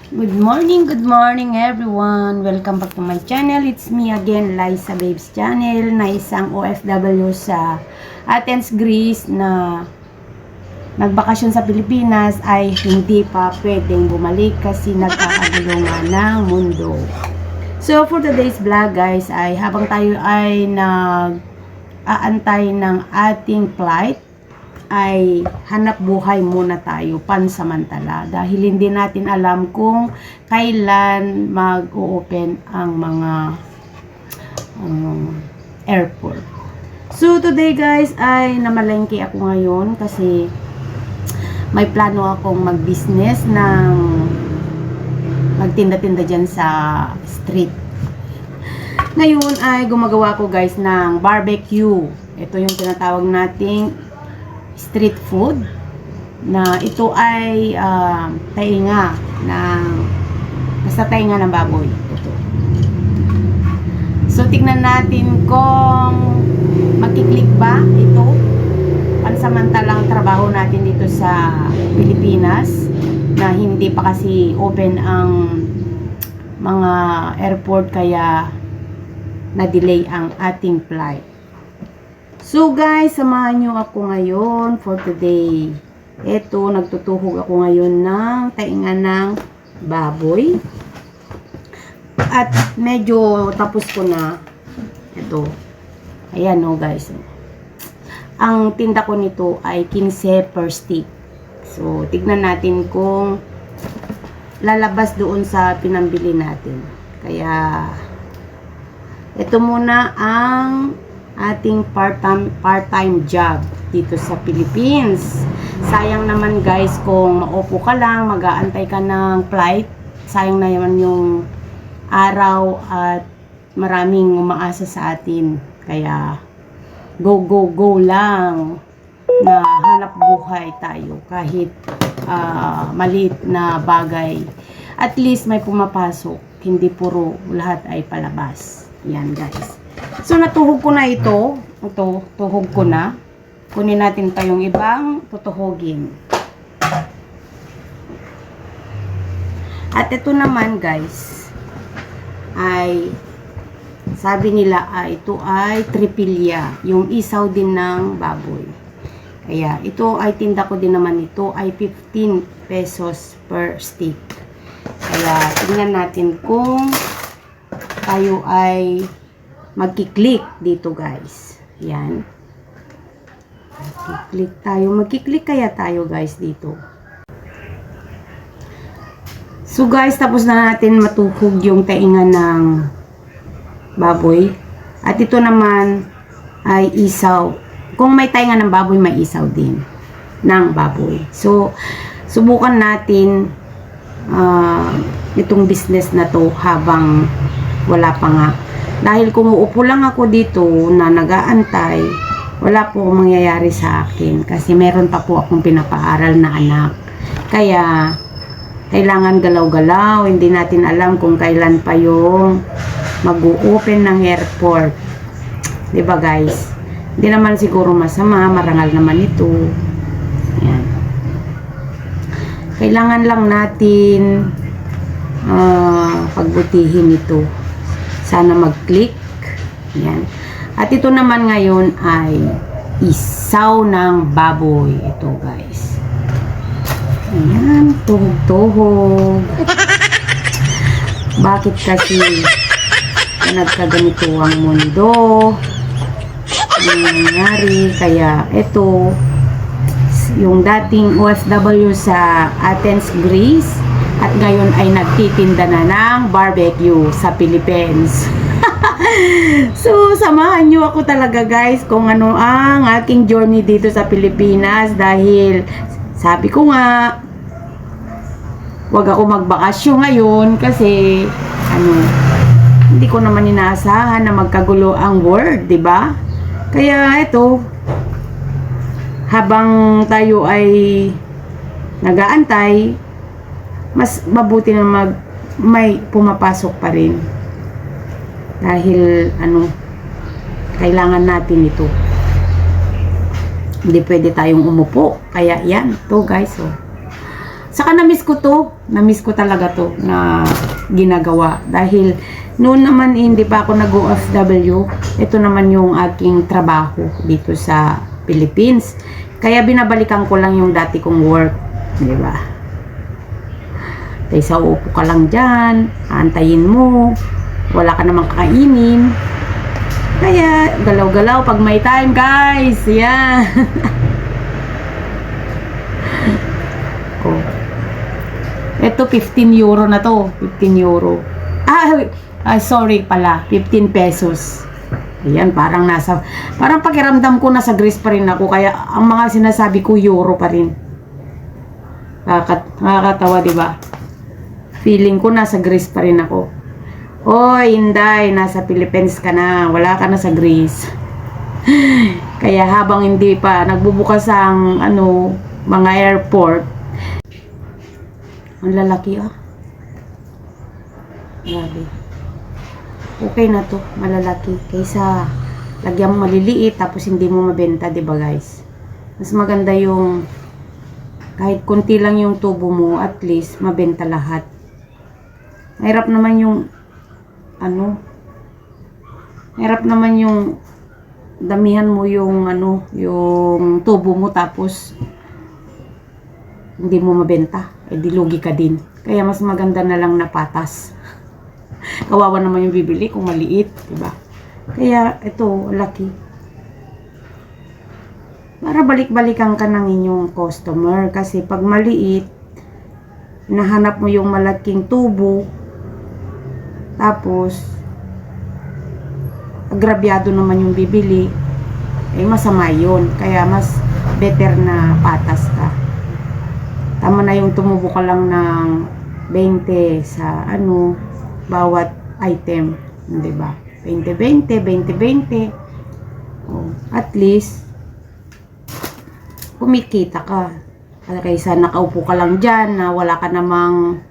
Good morning everyone. Welcome back to my channel. It's me again, Liza Babes Channel, na isang OFW sa Athens, Greece na nagbakasyon sa Pilipinas ay hindi pa pwedeng bumalik kasi nagkakagulungan ng mundo. So for today's vlog guys, ay habang tayo ay nag-aantay ng ating flight, ay hanap buhay muna tayo pansamantala dahil hindi natin alam kung kailan mag-o-open ang mga airport. So today guys ay namalengke ako ngayon kasi may plano akong mag-business ng magtinda-tinda dyan sa street. Ngayon ay gumagawa ko guys ng barbecue. Ito yung tinatawag nating street food na ito ay tainga ng basta tainga ng baboy ito. So tignan natin kung magkiklik ba ito pansamantalang trabaho natin dito sa Pilipinas na hindi pa kasi open ang mga airport kaya na-delay ang ating flight. So guys, samahan nyo ako ngayon for today. Ito, nagtutuhog ako ngayon ng tainga ng baboy. At medyo tapos ko na. Ito. Ayan o guys. Ang tinda ko nito ay 15 per stick. So, tignan natin kung lalabas doon sa pinambili natin. Kaya, ito muna ang ating part-time job dito sa Philippines. Sayang naman guys kung maupo ka lang, mag-aantay ka ng flight. Sayang na naman yung araw at maraming umaasa sa atin. Kaya go lang na hanap buhay tayo kahit maliit na bagay. At least may pumapasok, hindi puro lahat ay palabas. Yan guys. So, natuhog ko na ito. Ito, tuhog ko na. Kunin natin pa yung ibang tutuhogin. At ito naman, guys, ay, sabi nila, ito ay tripilya. Yung isaw din ng baboy. Kaya, ito ay tinda ko din naman. Ito ay 15 pesos per stick. Kaya, tingnan natin kung tayo ay magkiklik dito guys. Yan. Magkiklik tayo. Magkiklik kaya tayo guys dito. So guys, tapos na natin matuhog yung tainga ng baboy. At ito naman ay isaw. Kung may tainga ng baboy, may isaw din ng baboy. So, subukan natin itong business na to habang wala pa nga. Dahil kung uupo lang ako dito na nag-aantay, wala po mangyayari sa akin. Kasi meron pa po akong pinapaaral na anak. Kaya, kailangan galaw-galaw. Hindi natin alam kung kailan pa yung mag-open ng airport. Diba guys? Hindi naman siguro masama. Marangal naman ito. Yan. Kailangan lang natin pagbutihin ito. Sana mag-click. Yan. At ito naman ngayon ay isaw ng baboy. Ito guys. Ayan. Tuhog-tuhog. Bakit kasi nagkaganito ang mundo? Ano nangyari? Kaya ito, yung dating OFW sa Athens, Greece, at ngayon ay nagtitinda na ng barbecue sa Philippines. So, samahan nyo ako talaga guys kung ano ang aking journey dito sa Pilipinas dahil sabi ko nga wag ako magbakasyon ngayon kasi hindi ko naman inaasahan na magkagulo ang world, 'di ba? Kaya ito, habang tayo ay nag-aantay, mas mabuti na may pumapasok pa rin. Dahil kailangan natin ito. Hindi pwede tayong umupo. Kaya yan, to guys. Saka na-miss ko to. Na-miss ko talaga to na ginagawa. Dahil noon naman hindi pa ako nag-OFW. Ito naman yung aking trabaho dito sa Philippines. Kaya binabalikan ko lang yung dati kong work. Di ba? Kaysa upo ka lang dyan, aantayin mo, wala ka namang kakainin. Kaya galaw-galaw pag may time, guys. Yan. Oh. Ito 15 euro na to. 15 euro. Sorry pala. 15 pesos. Ayan, parang pakiramdam ko nasa Greece pa rin ako. Kaya ang mga sinasabi ko euro pa rin. Nakakatawa, di ba? Feeling ko nasa Greece pa rin ako. Hoy, Inday, nasa Philippines ka na. Wala ka na sa Greece. Kaya habang hindi pa nagbubukas ang mga airport, ang lalaki grabe. Okay na to, malalaki. Kaysa lagyan mo maliliit tapos hindi mo mabenta, diba guys? Mas maganda yung kahit konti lang yung tubo mo, at least mabenta lahat. Mahirap naman yung mahirap naman yung damihan mo yung yung tubo mo tapos hindi mo mabenta. Eh di lugi ka din. Kaya mas maganda na lang na patas. Kawawa naman yung bibili kung maliit, diba? Kaya ito, laki. Para balik-balikan ka ng inyong customer. Kasi pag maliit, nahanap mo yung malaking tubo, tapos agrabyado naman yung bibili, eh masama yun. Kaya mas better na patas ka. Tama na yung tumubo ka lang ng 20 sa bawat item, di ba? 20-20, 20-20. Oh, at least kumikita ka. Kaysa nakaupo ka lang dyan na wala ka namang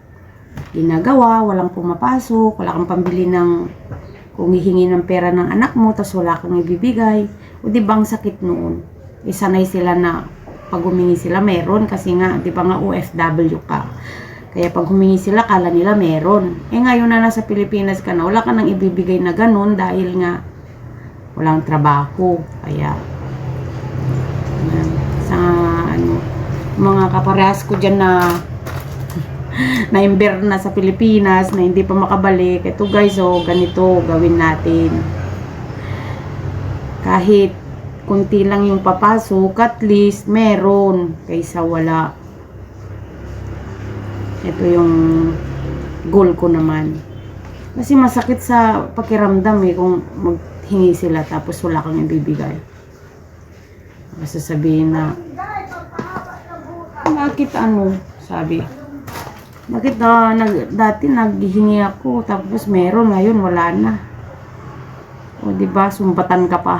ginagawa, walang pumapasok, wala kang pambili ng kung hihingi ng pera ng anak mo, tas wala kang ibibigay. O di ba ang sakit noon? Eh, sanay sila na pag humingi sila meron kasi nga, di ba nga OFW ka. Kaya pag humingi sila, kala nila meron. Eh ngayon na nasa Pilipinas ka na, wala ka nang ibibigay na ganun dahil nga walang trabaho. Kaya sa mga kaparehas ko dyan na na-imber na sa Pilipinas na hindi pa makabalik. Ito guys, ganito gawin natin. Kahit kunti lang yung papasok, at least meron kaysa wala. Ito yung goal ko naman. Kasi masakit sa pakiramdam kung maghingi sila tapos wala kang ibibigay. Basta sabihin na, bakit sabi, bakit dati naghihingi ako tapos meron, ngayon wala na. O diba, sumbatan ka pa.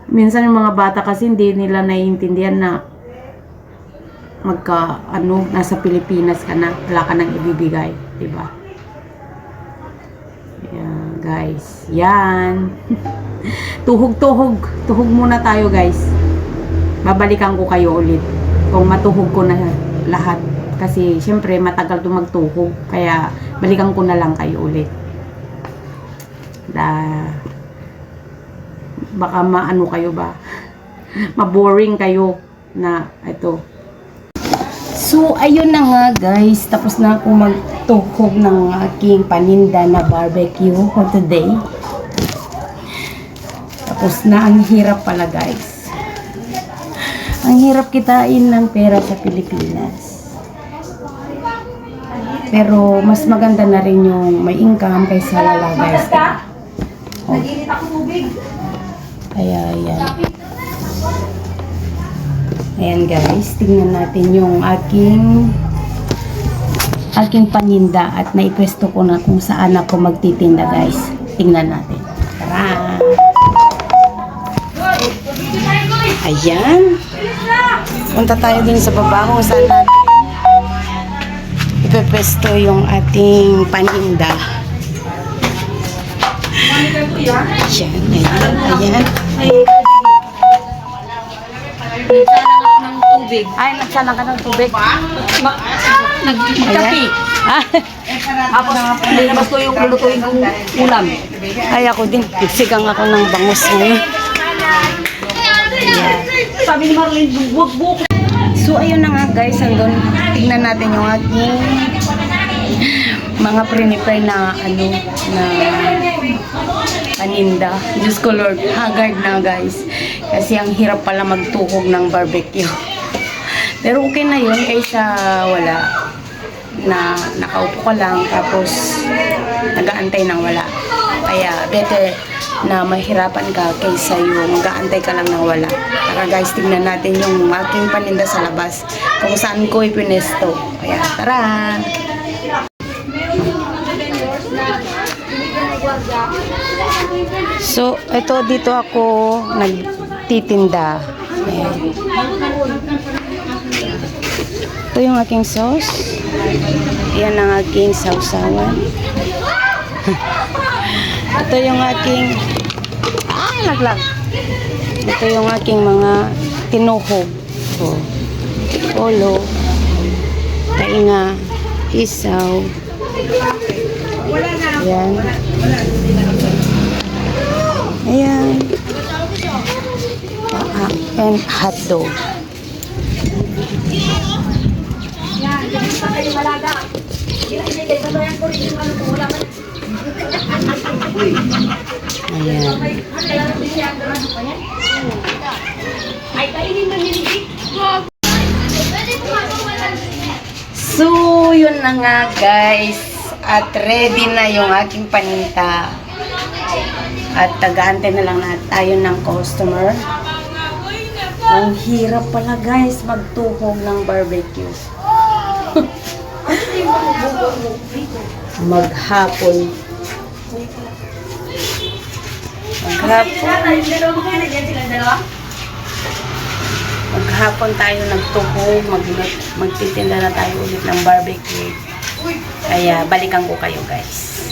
Minsan yung mga bata kasi hindi nila naiintindihan na nasa Pilipinas ka na, wala ka nang ibibigay, diba? Yeah, guys, yan. Tuhog muna tayo guys. Babalikan ko kayo ulit kung matuhog ko na lahat, kasi syempre matagal to magtuhog, kaya balikan ko na lang kayo ulit. Baka kayo ba, maboring kayo na ito. So ayun na nga guys, tapos na ako magtuhog ng aking paninda na barbecue for today. Tapos na, ang hirap pala guys. Ang hirap kitain ng pera sa Pilipinas. Pero mas maganda na rin yung may income kaysa wala guys. Oh. Kaya ayan. Ayan guys, tingnan natin yung aking paninda at naipwesto ko na kung saan ako magtitinda guys. Tingnan natin. Tara! Ayan. Punta tayo dun sa baba kung saan natin ipepwesto yung ating paninda. Ayan, ayan, ayan. Nagsalang ako ng tubig. Ay, nagsana ka ng tubig. Nagkapi. Ah, Tapos, linabas ko yung lulutuin kong ulam. ay, ako din. Sigang ako ng bangus ngayon. Sabi ni Marlene, buwag-buwag. So, ayun na nga guys. Andun, tignan natin yung aking mga prepare na na paninda. Diyos ko Lord, haggard na guys. Kasi ang hirap pala magtuhog ng barbecue. Pero okay na yun kaysa wala. Na nakaupo ka lang tapos nag-aantay ng wala. Kaya better na mahirapan ka kaysa yung mag-aantay ka lang ng wala. Tara guys, tignan natin yung aking paninda sa labas. Kung saan ko ipinesto. Kaya tara! So, ito dito ako nagtitinda. Ayan. Ito yung aking sauce. Yan ang aking sausawan. Ito yung aking laglag. Ito yung aking mga tinuhog. Oh. Polo, tainga, isaw. Ayan. Ayan. And hotdog. Ayan. So, yun na nga guys. At ready na yung aking paninda. At tagaantay na lang tayo ng customer. Ang hirap pala guys magtuhog ng barbecue. Maghapon. Maghapon tayo nagtuhog, magtitinda na tayo ulit ng barbecue. Kaya balikan ko kayo guys.